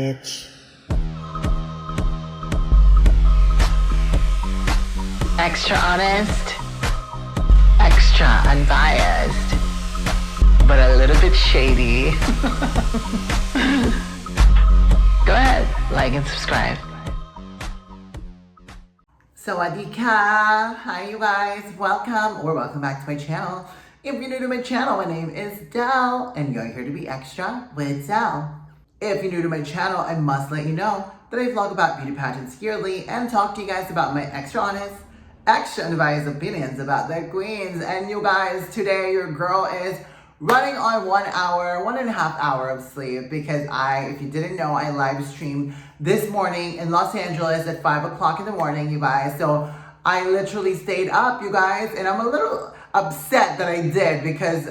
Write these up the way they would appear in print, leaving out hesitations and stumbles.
bitch. Extra honest, extra unbiased, but a little bit shady. Go ahead, like and subscribe. Sawadika! Hi you guys, welcome back to my channel. If you're new to my channel, my name is Del, and you're here to be extra with Del. If you're new to my channel, I must let you know that I vlog about beauty pageants yearly and talk to you guys about my extra honest, extra unbiased opinions about the queens. And you guys, today your girl is running on 1.5 hour of sleep because if you didn't know, I live streamed this morning in Los Angeles at 5 o'clock in the morning, you guys. So I literally stayed up, you guys, and I'm a little upset that I did because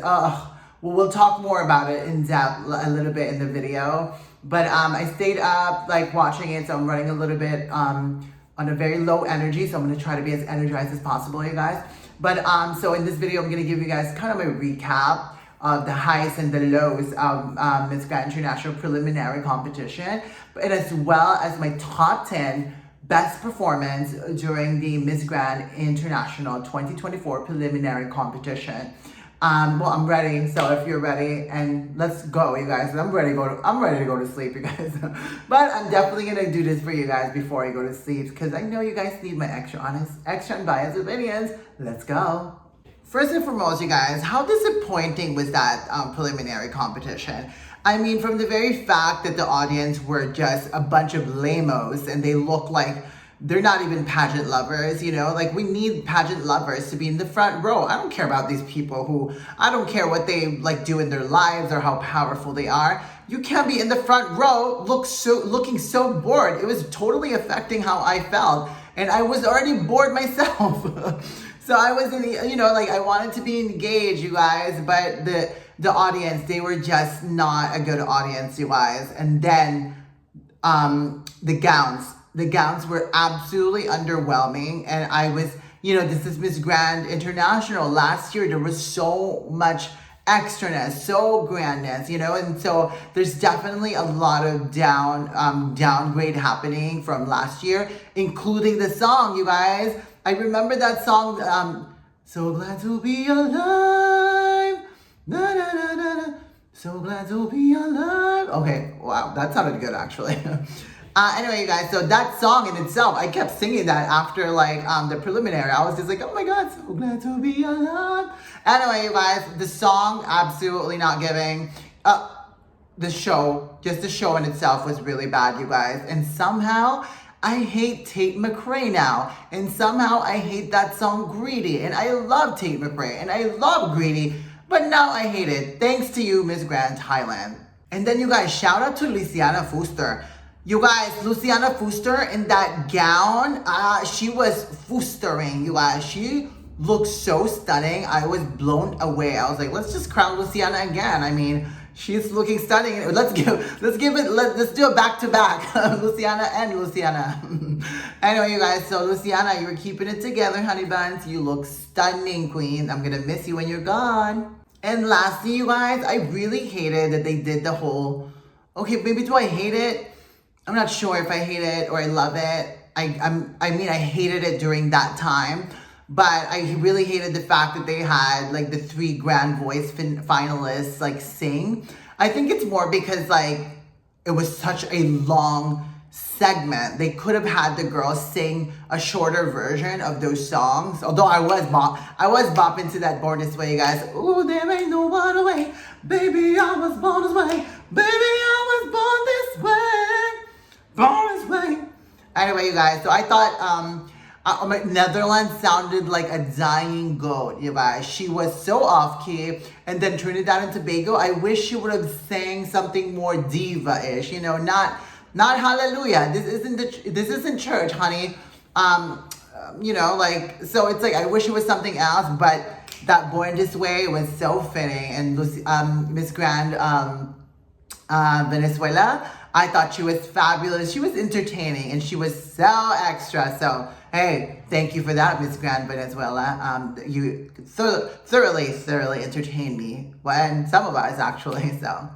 we'll talk more about it in depth a little bit in the video. But I stayed up like watching it, so I'm running a little bit on a very low energy, so I'm gonna try to be as energized as possible, you guys. But so in this video, I'm gonna give you guys kind of a recap of the highs and the lows of Miss Grand International preliminary competition, and as well as my top 10 best performance during the Miss Grand International 2024 preliminary competition. Well, I'm ready, so if you're ready, and let's go, you guys. I'm ready to go to sleep, you guys. But I'm definitely gonna do this for you guys before I go to sleep, because I know you guys need my extra honest, extra unbiased opinions. Let's go. First and foremost, you guys, how disappointing was that preliminary competition? I mean, from the very fact that the audience were just a bunch of lamos and they look like they're not even pageant lovers, you know? Like, we need pageant lovers to be in the front row. I don't care about these people I don't care what they like do in their lives or how powerful they are. You can't be in the front row looking so bored. It was totally affecting how I felt. And I was already bored myself. So I was in the, you know, like I wanted to be engaged, you guys, but the audience, they were just not a good audience, you guys. And then the gowns were absolutely underwhelming. And I was, you know, this is Miss Grand International. Last year, there was so much extraness, so grandness, you know, and so there's definitely a lot of downgrade happening from last year, including the song, you guys. I remember that song, so glad to be alive, na na na na na, so glad to be alive. Okay, wow, that sounded good actually. Anyway, you guys, so that song in itself, I kept singing that after like the preliminary. I was just like, oh my God, so glad to be alive. Anyway, you guys, the song, absolutely not giving. The show, just the show in itself was really bad, you guys. And somehow, I hate Tate McRae now. And somehow, I hate that song, Greedy. And I love Tate McRae, and I love Greedy. But now I hate it. Thanks to you, Miss Grand Thailand. And then, you guys, shout out to Luciana Fuster. You guys, Luciana Fuster in that gown, she was fustering, you guys. She looked so stunning. I was blown away. I was like, let's just crown Luciana again. I mean, she's looking stunning. Let's do a back-to-back, Luciana and Luciana. Anyway, you guys, so Luciana, you were keeping it together, honey buns. You look stunning, queen. I'm gonna miss you when you're gone. And lastly, you guys, I really hated that they did the whole, okay, maybe do I hate it? I'm not sure if I hate it or I love it. I mean, I hated it during that time, but I really hated the fact that they had like the 3 Grand Voice finalists like sing. I think it's more because like it was such a long segment. They could have had the girls sing a shorter version of those songs. Although I was bopping to that Born This Way, you guys. Ooh, there ain't no other way. Baby, I was born this way. Baby, I was born this way. Born this way. Anyway, you guys, so I thought Netherlands sounded like a dying goat, you guys. She was so off-key. And then Trinidad and Tobago, I wish she would have sang something more diva-ish, you know, not hallelujah. This isn't church, honey. You know, like, so it's like, I wish it was something else, but that Born This Way was so fitting. And Miss Grand Venezuela, I thought she was fabulous. She was entertaining and she was so extra. So, hey, thank you for that, Miss Grand Venezuela. You thoroughly entertained me. Well, and some of us actually, so.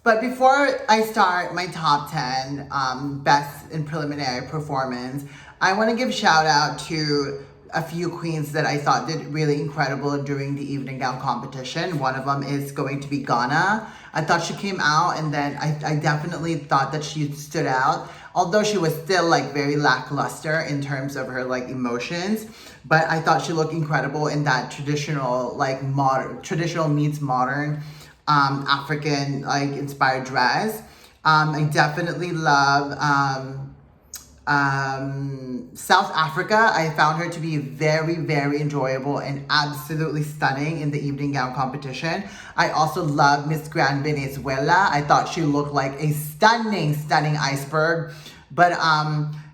But before I start my top 10 best in preliminary performance, I want to give shout out to a few queens that I thought did really incredible during the evening gown competition. One of them is going to be Ghana. I thought she came out, and then I definitely thought that she stood out, although she was still like very lackluster in terms of her like emotions. But I thought she looked incredible in that traditional traditional meets modern African like inspired dress. I definitely love South Africa. I found her to be very, very enjoyable and absolutely stunning in the evening gown competition. I also love Miss Grand Venezuela. I thought she looked like a stunning iceberg. But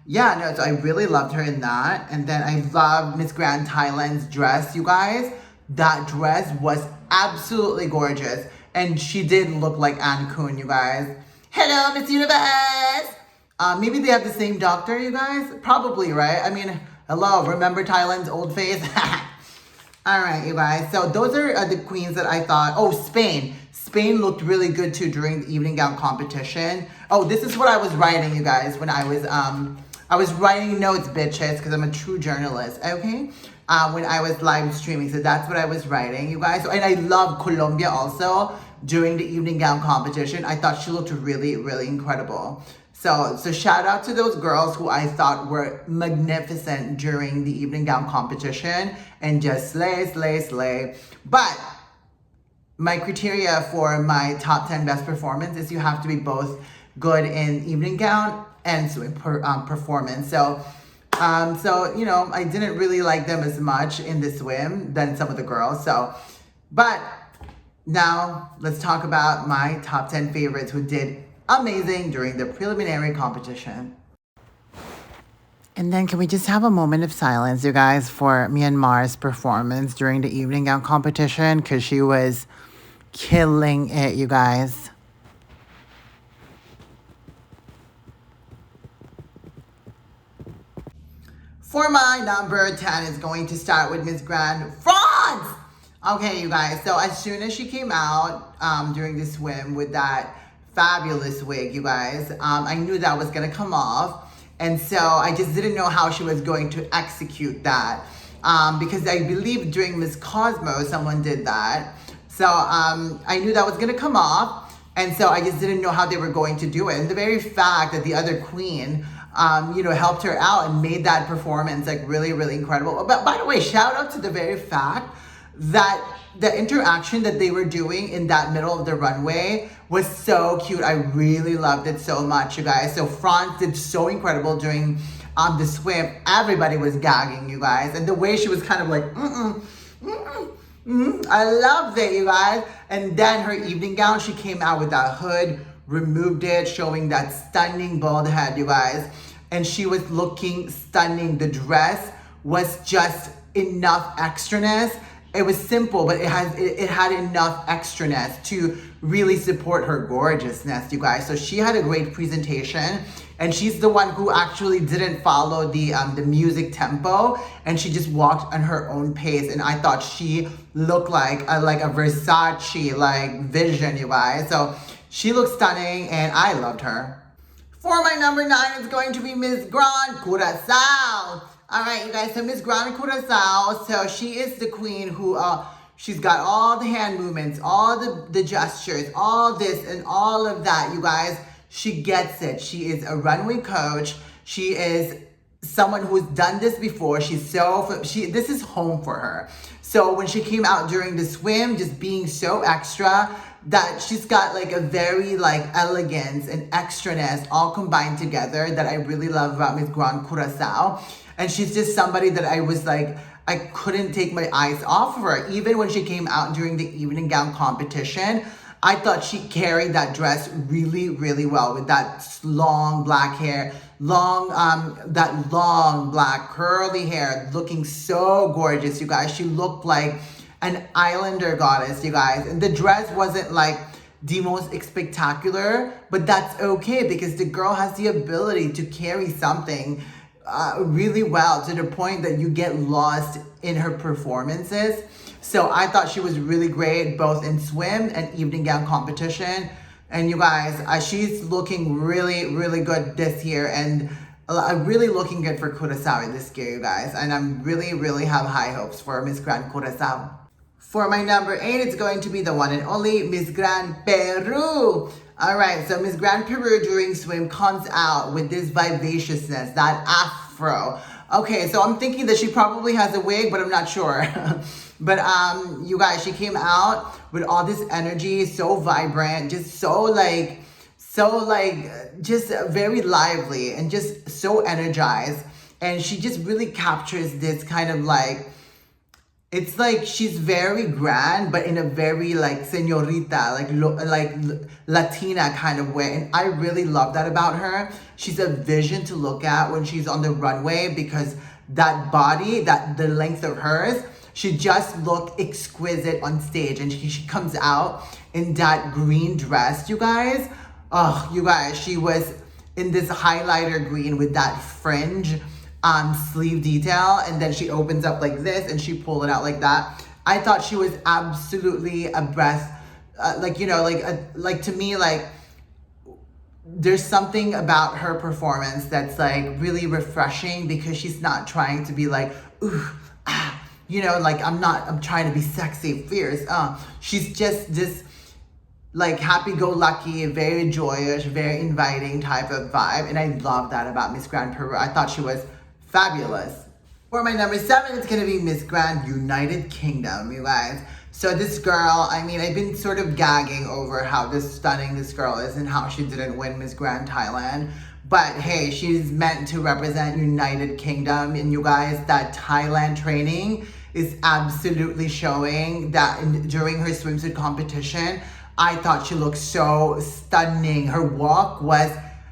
yeah, no, so I really loved her in that. And then I love Miss Grand Thailand's dress, you guys. That dress was absolutely gorgeous. And she did look like Ann Kun, you guys. Hello, Miss Universe! Maybe they have the same doctor, you guys? Probably, right? I mean, hello, remember Thailand's old face? All right, you guys. So those are the queens that I thought. Oh, Spain. Spain looked really good too during the evening gown competition. Oh, this is what I was writing, you guys, when I was writing notes, bitches, because I'm a true journalist, okay? When I was live streaming. So that's what I was writing, you guys. And I love Colombia also during the evening gown competition. I thought she looked really, really incredible. So shout out to those girls who I thought were magnificent during the evening gown competition and just slay. But my criteria for my top 10 best performance is you have to be both good in evening gown and swim performance. So you know, I didn't really like them as much in the swim than some of the girls. But now let's talk about my top 10 favorites who did amazing during the preliminary competition. And then can we just have a moment of silence, you guys, for Myanmar's performance during the evening gown competition, because she was killing it, you guys. For my number 10 is going to start with Miss Grand France. Okay, you guys, so as soon as she came out during the swim with that fabulous wig, you guys, I knew that was gonna come off. And so I just didn't know how she was going to execute that. Because I believe during Miss Cosmo, someone did that. So I knew that was gonna come off. And so I just didn't know how they were going to do it. And the very fact that the other queen, you know, helped her out and made that performance like really, really incredible. But by the way, shout out to the very fact that the interaction that they were doing in that middle of the runway was so cute. I really loved it so much, you guys. So France did so incredible during the swim. Everybody was gagging, you guys. And the way she was kind of like, I loved it, you guys. And then her evening gown, she came out with that hood, removed it, showing that stunning bald head, you guys. And she was looking stunning. The dress was just enough extraness. It was simple, but it had enough extraness to really support her gorgeousness, you guys. So she had a great presentation, and she's the one who actually didn't follow the music tempo, and she just walked on her own pace. And I thought she looked like a Versace like vision, you guys. So she looked stunning, and I loved her. For my number 9 is going to be Miss Grand Curcao. All right, you guys, so Miss Grand Curcao, so she is the queen who, she's got all the hand movements, all the gestures, all this and all of that, you guys. She gets it. She is a runway coach. She is someone who's done this before. This is home for her. So when she came out during the swim, just being so extra, that she's got like a very like elegance and extraness all combined together that I really love about Miss Grand Curcao. And she's just somebody that I was like, I couldn't take my eyes off of her. Even when she came out during the evening gown competition, I thought she carried that dress really, really well with that long black hair, that long black curly hair, looking so gorgeous, you guys. She looked like an islander goddess, you guys. And the dress wasn't like the most spectacular, but that's okay because the girl has the ability to carry something really well to the point that you get lost in her performances. So I thought she was really great both in swim and evening gown competition. And you guys, she's looking really, really good this year, and really looking good for Curcao this year, you guys. And I'm really, really have high hopes for Miss Grand Curcao. For my number 8, it's going to be the one and only Miss Grand Peru. All right, so Miss Grand Peru during swim comes out with this vivaciousness, that afro. Okay, so I'm thinking that she probably has a wig, but I'm not sure. But you guys, she came out with all this energy, so vibrant, just just very lively and just so energized. And she just really captures this kind of like, it's like she's very grand, but in a very like señorita, like Latina kind of way. And I really love that about her. She's a vision to look at when she's on the runway, because that body, the length of hers, she just looked exquisite on stage. And she comes out in that green dress, you guys. Oh, you guys, she was in this highlighter green with that fringe sleeve detail, and then she opens up like this and she pulled it out like that. I thought she was absolutely a breath, like to me, like there's something about her performance that's like really refreshing, because she's not trying to be like, ooh, ah, like I'm trying to be sexy, fierce. She's just this like happy-go-lucky, very joyous, very inviting type of vibe. And I love that about Miss Grand Peru. I thought she was fabulous. For my number 7, it's gonna be Miss Grand United Kingdom, you guys. So this girl, I mean, I've been sort of gagging over how stunning this girl is and how she didn't win Miss Grand Thailand. But hey, she's meant to represent United Kingdom. And you guys, that Thailand training is absolutely showing that during her swimsuit competition. I thought she looked so stunning. Her walk was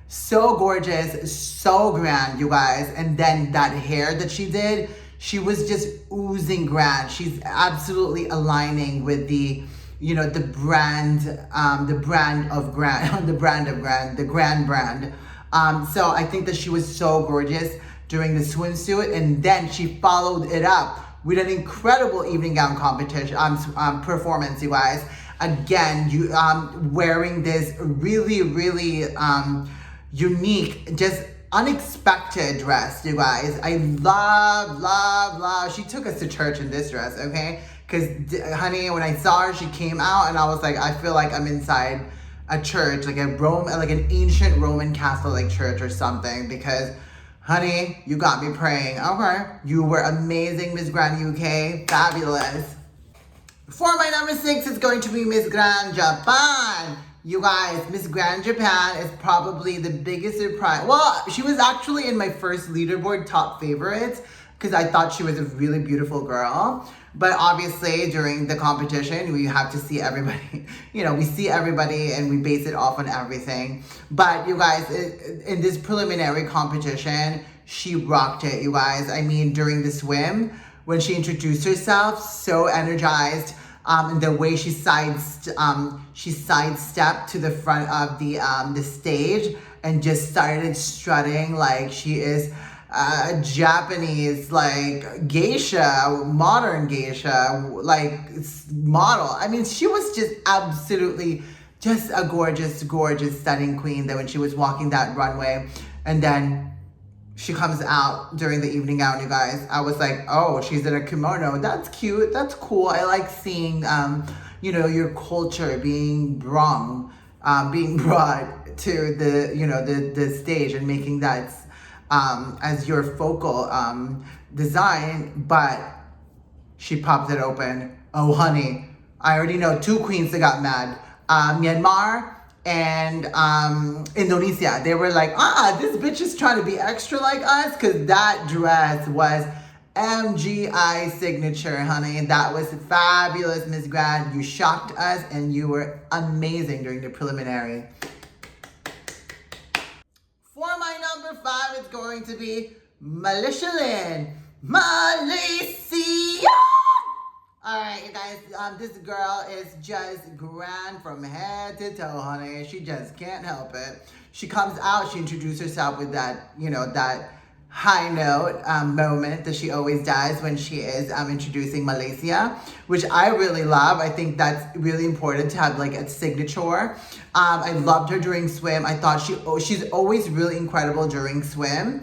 so gorgeous, so grand, you guys. And then that hair that she did, she was just oozing grand. She's absolutely aligning with the brand of grand, the grand brand. So I think that she was so gorgeous during the swimsuit, and then she followed it up with an incredible evening gown competition performance, you guys. Again, you wearing this really, really unique, just unexpected dress, you guys. I love. She took us to church in this dress, okay? Because, honey, when I saw her, she came out, and I was like, I feel like I'm inside a church, like an ancient Roman Catholic church or something. Because, honey, you got me praying. Okay, you were amazing, Miss Grand UK, fabulous. For my number 6, it's going to be Miss Grand Japan. You guys, Miss Grand Japan is probably the biggest surprise. Well, she was actually in my first leaderboard top favorites, because I thought she was a really beautiful girl. But obviously, during the competition, we have to see everybody. We see everybody and we base it off on everything. But you guys, in this preliminary competition, she rocked it, you guys. I mean, during the swim, when she introduced herself, so energized, and the way she sidestepped to the front of the stage and just started strutting like she is a Japanese like geisha, modern geisha, like model. I mean, she was just absolutely just a gorgeous, gorgeous, stunning queen. That when she was walking that runway, and then she comes out during the evening gown, you guys, I was like, oh, she's in a kimono. That's cute. That's cool. I like seeing, your culture being brought to the stage, and making that as your focal design. But she popped it open. Oh, honey, I already know 2 queens that got mad. Myanmar and Indonesia. They were like, this bitch is trying to be extra like us, because that dress was MGI signature, honey. That was fabulous, Miss Grand. You shocked us, and you were amazing during the preliminary. For my number 5, it's going to be Malaysia Lynn. Malaysia! Alright, you guys, this girl is just grand from head to toe, honey. She just can't help it. She comes out, she introduced herself with that, high note moment that she always does when she is introducing Malaysia, which I really love. I think that's really important to have like a signature. I loved her during swim. I thought she's always really incredible during swim.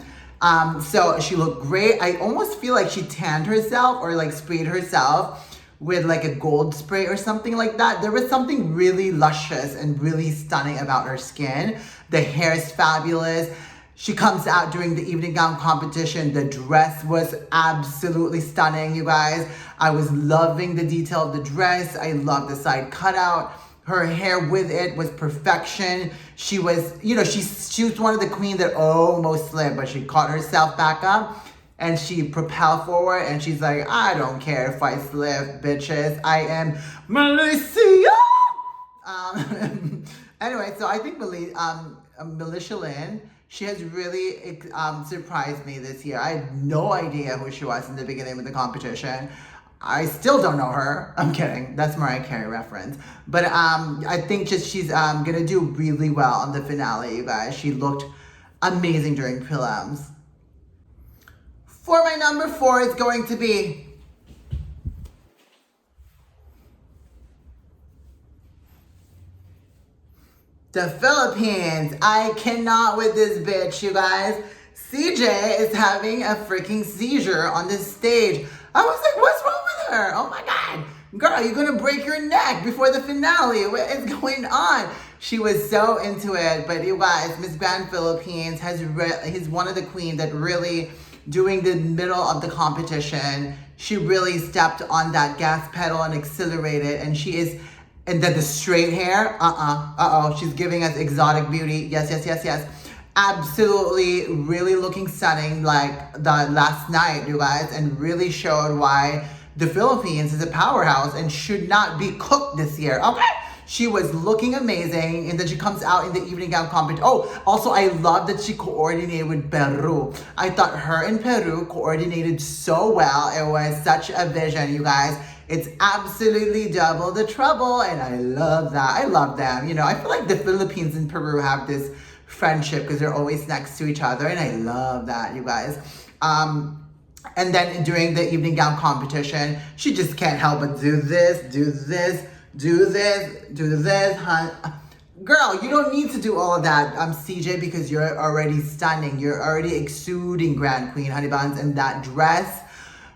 So she looked great. I almost feel like she tanned herself or like sprayed herself with like a gold spray or something like that. There was something really luscious and really stunning about her skin. The hair is fabulous. She comes out during the evening gown competition. The dress was absolutely stunning, you guys. I was loving the detail of the dress. I loved the side cutout. Her hair with it was perfection. She was, you know, she was one of the queens that almost slipped, but she caught herself back up and she propelled forward and she's like, I don't care if I slip, bitches. I am Malaysia. Anyway, so I think Militia Lynn, she has really surprised me this year. I had no idea who she was in the beginning of the competition. I still don't know her. I'm kidding. That's Mariah Carey reference. But I think just she's gonna do really well on the finale, you guys. She looked amazing during prelims. For my number 4, it's going to be the Philippines. I cannot with this bitch, you guys. CJ is having a freaking seizure on this stage. I was like, what's wrong with her? Oh my God. Girl, you're gonna break your neck before the finale. What is going on? She was so into it. But you guys, Miss Grand Philippines he's one of the queens that really, during the middle of the competition, she really stepped on that gas pedal and accelerated. And she is, and then the straight hair, she's giving us exotic beauty. Yes, yes, yes, yes. Absolutely, really looking stunning like the last night, you guys, and really showed why the Philippines is a powerhouse and should not be cooked this year, okay? She was looking amazing, and then she comes out in the evening gown competition. Oh, also, I love that she coordinated with Peru. I thought her and Peru coordinated so well. It was such a vision, you guys. It's absolutely double the trouble, and I love that. I love them. You know, I feel like the Philippines and Peru have this friendship because they're always next to each other, and I love that, you guys. And then during the evening gown competition, she just can't help but do this, do this, do this, do this, hun. Girl, you don't need to do all of that, CJ, because you're already stunning. You're already exuding Grand Queen, honey buns, and that dress,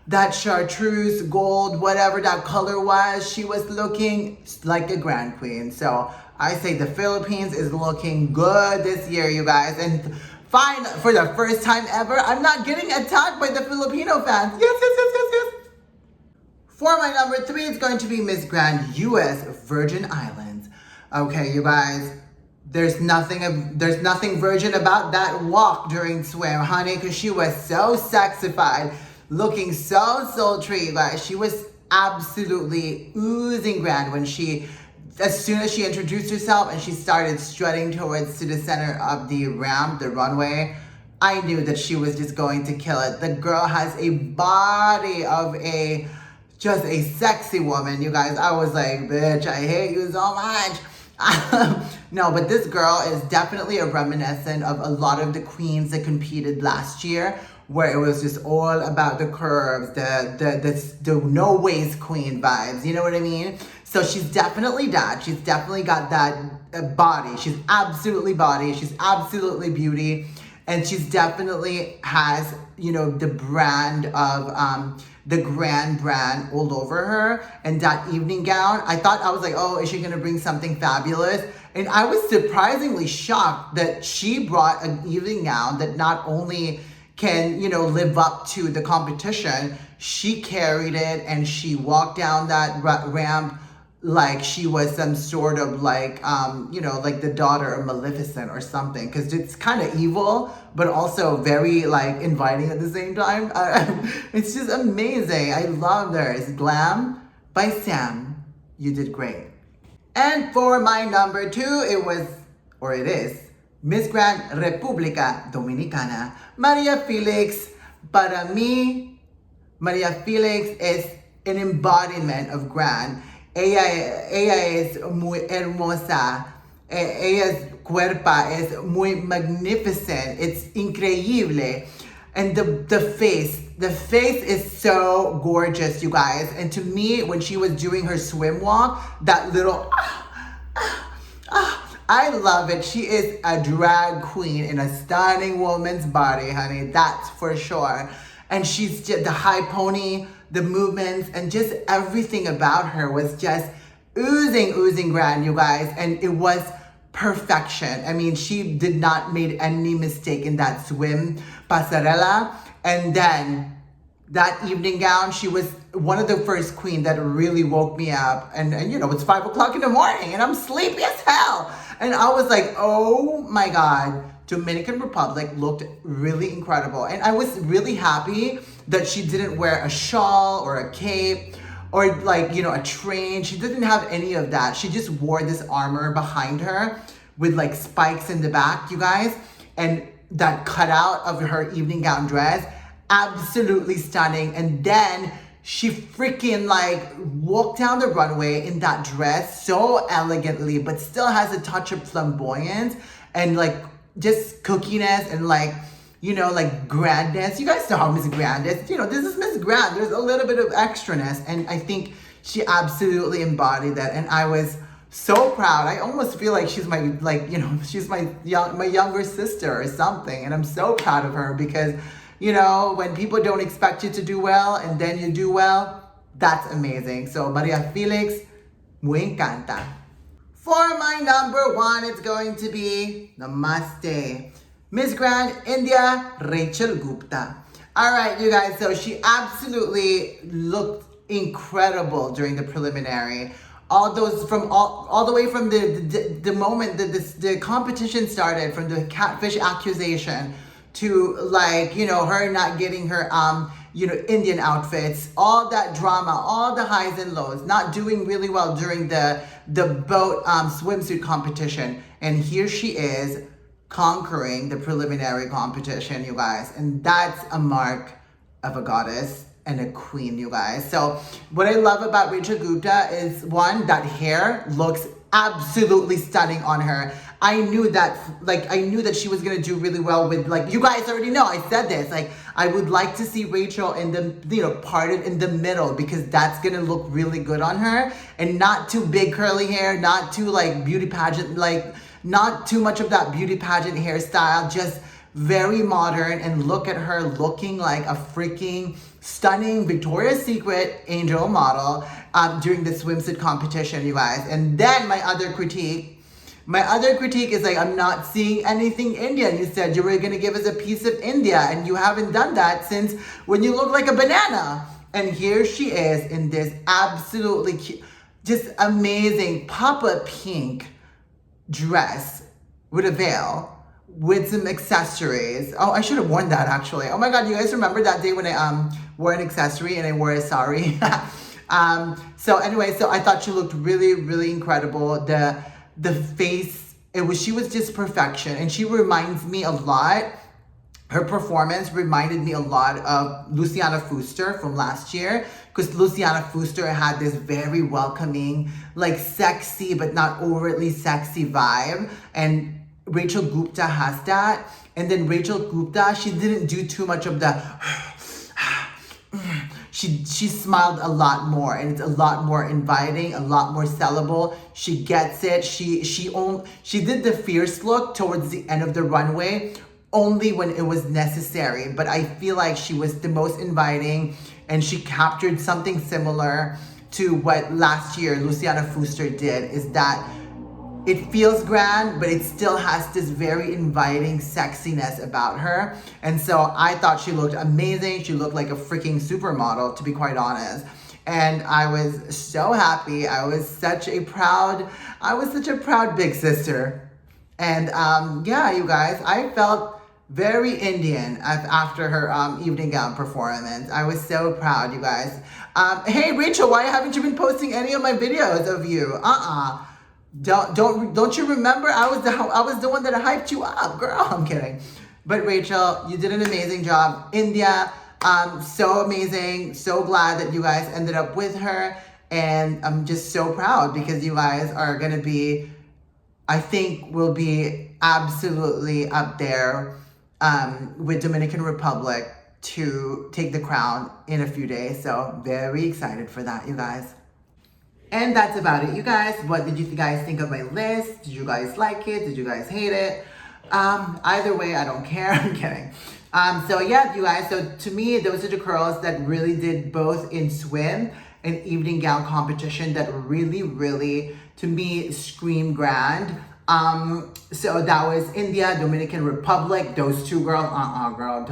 that chartreuse, gold, whatever that color was, she was looking like a Grand Queen. So I say the Philippines is looking good this year, you guys. And fine, for the first time ever, I'm not getting attacked by the Filipino fans. Yes, yes, yes, yes, yes. For my number 3, it's going to be Miss Grand U.S. Virgin Islands. Okay, you guys, there's nothing virgin about that walk during swim, honey, because she was so sexified, looking so sultry, you guys. She was absolutely oozing grand when as soon as she introduced herself and she started strutting towards to the center of the ramp, the runway, I knew that she was just going to kill it. The girl has a body of just a sexy woman, you guys. I was like, bitch, I hate you so much. No, but this girl is definitely a reminiscent of a lot of the queens that competed last year, where it was just all about the curves, the no waist queen vibes, you know what I mean? So she's definitely that. She's definitely got that body. She's absolutely body. She's absolutely beauty. And she's definitely has, you know, the brand of, the grand brand all over her. And that evening gown, I was like, oh, is she gonna bring something fabulous? And I was surprisingly shocked that she brought an evening gown that not only can, you know, live up to the competition, she carried it and she walked down that ramp like she was some sort of like, you know, like the daughter of Maleficent or something, because it's kind of evil, but also very like inviting at the same time. It's just amazing. I love her. It's Glam by Sam. You did great. And for my number 2, it is Miss Grand República Dominicana, Maria Felix. Para mí, Maria Felix es an embodiment of grand. Ella es muy hermosa. Ella's cuerpo es muy magnificent. It's increíble. And the face is so gorgeous, you guys. And to me, when she was doing her swim walk, that little, I love it. She is a drag queen in a stunning woman's body, honey. That's for sure. And she's just the high pony, the movements, and just everything about her was just oozing grand, you guys. And it was perfection. I mean, she did not made any mistake in that swim pasarela. And then that evening gown, she was one of the first queen that really woke me up. And you know, it's 5 o'clock in the morning and I'm sleepy as hell. And I was like, oh my God, Dominican Republic looked really incredible. And I was really happy that she didn't wear a shawl or a cape or like, you know, a train. She didn't have any of that. She just wore this armor behind her with like spikes in the back, you guys. And that cutout of her evening gown dress, absolutely stunning. And then she freaking like walked down the runway in that dress so elegantly, but still has a touch of flamboyance and like just cookiness and like, you know, like grandness. You guys know how Miss Grand is. You know, this is Miss Grand. There's a little bit of extraness. And I think she absolutely embodied that. And I was so proud. I almost feel like she's my, like, you know, she's my younger sister or something. And I'm so proud of her because, you know, when people don't expect you to do well and then you do well, that's amazing. So Maria Felix, muy encanta. For my number 1, it's going to be Namaste. Miss Grand India, Rachel Gupta. All right, you guys, so she absolutely looked incredible during the preliminary. All those from all the way from the moment that the competition started, from the catfish accusation to like, you know, her not getting her you know, Indian outfits, all that drama, all the highs and lows, not doing really well during the boat swimsuit competition. And here she is conquering the preliminary competition, you guys. And that's a mark of a goddess and a queen, you guys. So what I love about Rachel Gupta is, one, that hair looks absolutely stunning on her. I knew that she was gonna do really well with, like, you guys already know, I said this, like, I would like to see Rachel in the, you know, parted in the middle, because that's gonna look really good on her, and not too big curly hair, not too like beauty pageant, like not too much of that beauty pageant hairstyle, just very modern. And look at her looking like a freaking stunning Victoria's Secret angel model during the swimsuit competition, you guys. And then my other critique is like, I'm not seeing anything Indian. You said you were going to give us a piece of India, and you haven't done that since when you look like a banana. And here she is in this absolutely cute, just amazing Papa Pink dress with a veil, with some accessories. Oh, I should have worn that actually. Oh my God, you guys remember that day when I wore an accessory and I wore a sari? So anyway, so I thought she looked really, really incredible. The face, she was just perfection. And she reminds me a lot, her performance reminded me a lot of Luciana Fuster from last year, because Luciana Fuster had this very welcoming, like sexy, but not overtly sexy vibe. And Rachel Gupta has that. And then Rachel Gupta, she didn't do too much of the, she smiled a lot more, and it's a lot more inviting, a lot more sellable. She gets it. She did the fierce look towards the end of the runway, only when it was necessary. But I feel like she was the most inviting, and she captured something similar to what last year Luciana Fuster did, is that it feels grand, but it still has this very inviting sexiness about her. And so I thought she looked amazing. She looked like a freaking supermodel, to be quite honest. And I was so happy. I was such a proud big sister. And yeah, you guys, I felt very Indian after her evening gown performance. I was so proud, you guys. Hey Rachel, why haven't you been posting any of my videos of you? Don't you remember? I was the one that hyped you up, girl. I'm kidding. But Rachel, you did an amazing job. India, so amazing. So glad that you guys ended up with her. And I'm just so proud, because you guys are going to be, I think will be absolutely up there with Dominican Republic to take the crown in a few days. So very excited for that, you guys. And that's about it, you guys. What did you guys think of my list? Did you guys like it? Did you guys hate it? Either way, I don't care. I'm kidding. So yeah, you guys. So to me, those are the girls that really did both in swim and evening gown competition that really, to me, scream grand. So that was India, Dominican Republic, those two girls. Girl,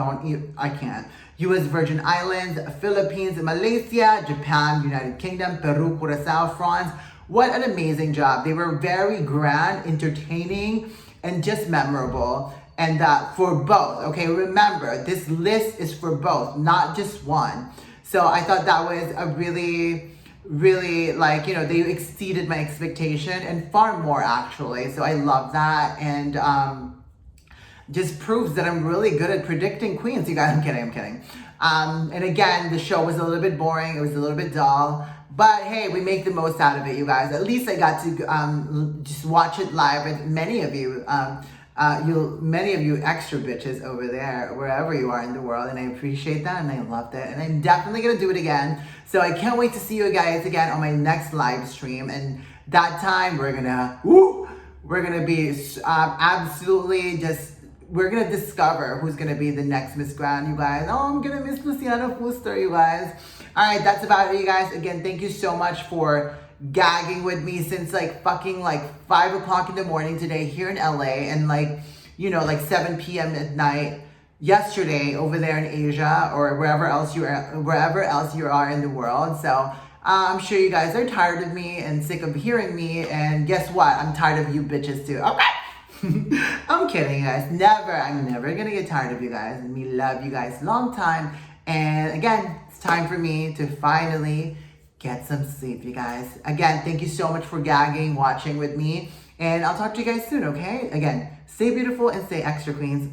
I can't. U.S. Virgin Islands, Philippines, Malaysia, Japan, United Kingdom, Peru, Curcao, France. What an amazing job. They were very grand, entertaining, and just memorable. And for both, okay? Remember, this list is for both, not just one. So I thought that was a really, like, you know, they exceeded my expectation and far more, actually. So I love that. And just proves that I'm really good at predicting queens. You guys, I'm kidding. And again, the show was a little bit boring. It was a little bit dull. But hey, we make the most out of it, you guys. At least I got to just watch it live with many of you. Many of you extra bitches over there, wherever you are in the world. And I appreciate that and I loved it. And I'm definitely going to do it again. So I can't wait to see you guys again on my next live stream. And that time we're going to be absolutely just... We're going to discover who's going to be the next Miss Grand, you guys. Oh, I'm going to miss Luciana Fuster, you guys. All right, that's about it, you guys. Again, thank you so much for gagging with me since like fucking like 5 o'clock in the morning today here in LA and like, you know, like 7 p.m. at night yesterday over there in Asia or wherever else you are in the world. So I'm sure you guys are tired of me and sick of hearing me. And guess what? I'm tired of you bitches too. Okay. I'm kidding, you guys. I'm never gonna get tired of you guys. And we love you guys long time. And again, it's time for me to finally get some sleep, you guys. Again, thank you so much for gagging, watching with me. And I'll talk to you guys soon, okay? Again, stay beautiful and stay extra, queens.